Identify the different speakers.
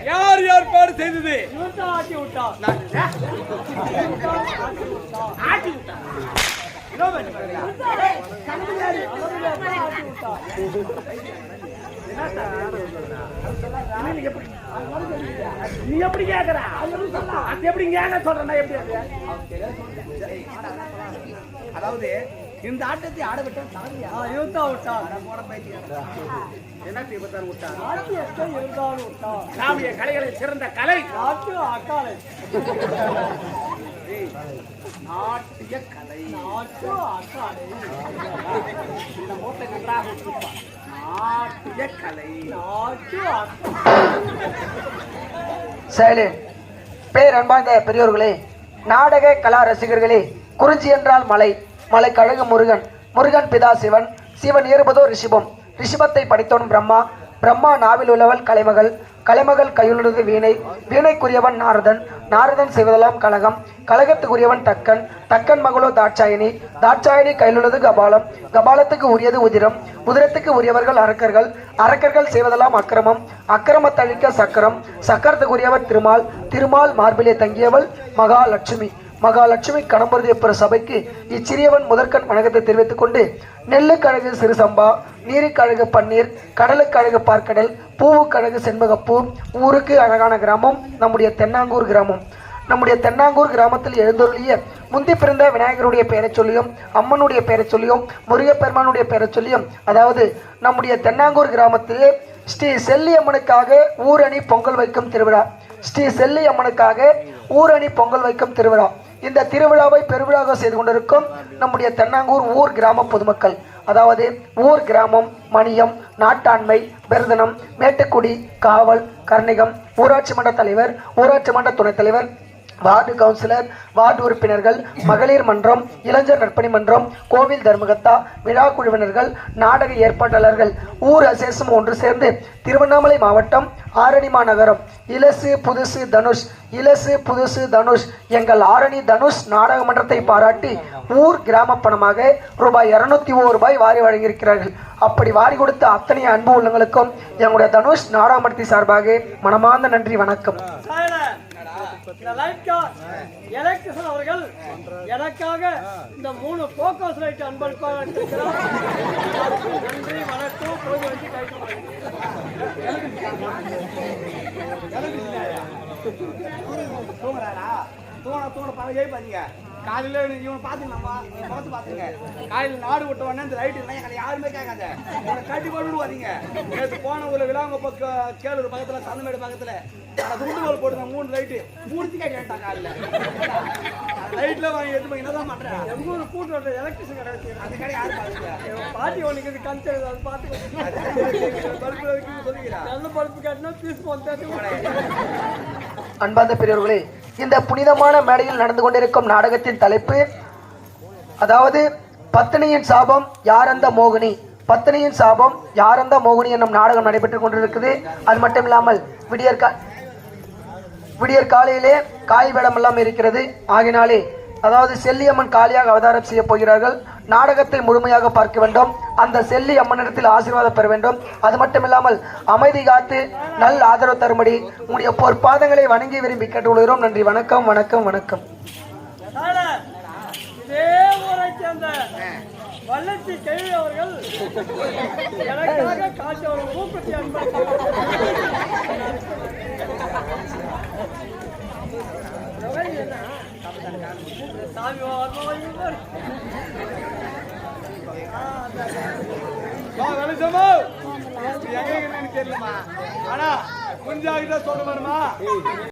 Speaker 1: யார் யார் பாடு செய்தது?
Speaker 2: நீ எப்படி கேக்குற? எப்படி சொல்றேன்? அதாவது இந்த ஆட்டத்தை ஆட விட்டால் சாமிய கலைகளை சிறந்த கலை நாட்டிய கலை இந்த மூட்டை நன்றாக நாட்டிய கலை
Speaker 3: செயலே பேர் அன்பார்ந்த பெரியோர்களே, நாடக கலா ரசிகர்களே, குறிஞ்சி என்றால் மலை, மலை கழகு முருகன், முருகன் பிதா சிவன், சிவன் ஏறுபதோ ரிஷிபம், ரிஷிபத்தை படித்தவன் பிரம்மா, பிரம்மா நாவில் உள்ளவள் கலைமகள், கலைமகள் கையுள்ளது வீணை, வீணைக்குரியவன் நாரதன், நாரதன் செய்வதெல்லாம் கலகம், கலகத்துக்குரியவன் தக்கன், தக்கன் மகளோ தாட்சாயினி, தாட்சாயினி கையிலுள்ளது கபாலம், கபாலத்துக்கு உரியது உதிரம், உதிரத்துக்கு உரியவர்கள் அரக்கர்கள், அரக்கர்கள் செய்வதெல்லாம் அக்கிரமம், அக்கிரமத்தழிக்க சக்கரம், சக்கரத்துக்குரியவர் திருமால், திருமால் மார்பிலே தங்கியவள் மகாலட்சுமி, மகாலட்சுமி கணம்பருதியப்புற சபைக்கு இச்சிறியவன் முதற்கண் வணக்கத்தை தெரிவித்துக் கொண்டு, நெல்லுக்கழகு சிறு சம்பா, நீருக்கழகு பன்னீர், கடலுக்கழகு பார்க்கடல், பூவுக்கழகு செண்பகப்பூ, ஊருக்கு அழகான கிராமம் நம்முடைய தென்னாங்கூர் கிராமம். நம்முடைய தென்னாங்கூர் கிராமத்தில் எழுந்தருளிய முந்தி பிறந்த விநாயகருடைய பெயரை சொல்லியும், அம்மனுடைய பெயரை சொல்லியும், முருகப்பெருமானுடைய பெயரை சொல்லியும், அதாவது நம்முடைய தென்னாங்கூர் கிராமத்திலே ஸ்ரீ செல்லி அம்மனுக்காக ஊரணி பொங்கல் வைக்கும் திருவிழா, ஸ்ரீ செல்லி அம்மனுக்காக ஊரணி பொங்கல் வைக்கும் திருவிழா. இந்த திருவிழாவை பெருவிழாக செய்து கொண்டிருக்கும் நம்முடைய தென்னாங்கூர் ஊர் கிராம பொதுமக்கள், அதாவது ஊர் கிராமம், மணியம், நாட்டாண்மை, பெருதனம், மேட்டுக்குடி, காவல், கர்ணிகம், ஊராட்சி மன்ற தலைவர், ஊராட்சி மன்ற துணைத் தலைவர், வார்டு கவுன்சிலர், வார்டு உறுப்பினர்கள், மகளிர் மன்றம், இளைஞர் நற்பணி மன்றம், கோவில் தர்மகத்தா, விழா குழுவினர்கள், நாடக ஏற்பாட்டாளர்கள், ஊர் அசேசம் ஒன்று சேர்ந்து திருவண்ணாமலை மாவட்டம் ஆரணி மாநகரம் இலசு புதுசு தனுஷ் எங்கள் ஆரணி தனுஷ் நாடக மன்றத்தை பாராட்டி ஊர் கிராம பணமாக ரூபாய் 201 வாரி வழங்கியிருக்கிறார்கள். அப்படி வாரி கொடுத்த அத்தனை அன்பு உள்ளங்களுக்கும் எங்களுடைய தனுஷ் நாடக மன்றத்தை சார்பாக மனமார்ந்த நன்றி, வணக்கம்.
Speaker 2: அவர்கள் எனக்காக இந்த 3 போக்கஸ் லைட் அன்பளிப்பாக நன்றி, வணக்கம். காலையில இவனை பாத்துக்கலாமா, பார்த்து பாத்துங்க. காலையில நாடு விட்ட உடனே இந்த ரைட்டு இல்லை எங்களை யாருமே கேட்காத, உங்களை கட்டி கொண்டுடுவாதீங்க. நேற்று போன ஒரு விழாங்க பக்கம் கேளூர் பக்கத்துல சந்தமேடு பக்கத்துல துண்டுகோல் போடுங்க 3 லைட்டு மூடிச்சு கேட்டாங்க. காலையில லைட்ல வாங்கி எடுத்து போய் என்னதான் பண்றேன். எங்க ஒரு கூட்டு எலக்ட்ரிஷன் கடை வச்சு அந்த கடை யாரு பாத்துங்க. பாட்டி ஒன்றுக்கு கன்சல் அதை பார்த்து பல்பு சொல்லிக்கிறேன். நல்ல பல்பு காட்டினா பீஸ் போட்டு.
Speaker 3: அன்பார்ந்த பெரியவர்களே, இந்த புனிதமான மேடையில் நடந்து கொண்டிருக்கும் நாடகத்தின் தலைப்பு, அதாவது பத்தினியின் சாபம் யாரந்த மோகினி, பத்தினியின் சாபம் யாரந்த மோகினி என்னும் நாடகம் நடைபெற்றுக் கொண்டிருக்குது. அது மட்டும் இல்லாமல் விடியற் காலையிலே காய் வேடம் எல்லாம் இருக்கிறது. ஆகினாலே அதாவது செல்லியம்மன் காளியாக அவதாரம் செய்ய போகிறார்கள். நாடகத்தை முழுமையாக பார்க்க வேண்டும், அந்த செல்லி அம்மனிடத்தில் ஆசீர்வாதம் பெற வேண்டும். அது மட்டும் இல்லாமல் அமைதி காத்து நல்ல ஆதரவு தரும்படி உங்களுடைய பொற்பாதங்களை வணங்கி விரும்பி கேட்டுக்கொள்கிறோம். நன்றி, வணக்கம், வணக்கம், வணக்கம்.
Speaker 2: வல்லச்சி கேள்வி அவர்கள் எனக்காக காட்சி அவர்கள் ஊக்கத்தை
Speaker 1: தெரியலமா, ஆனா குஞ்சாகிட்ட சொல்ல வருமா.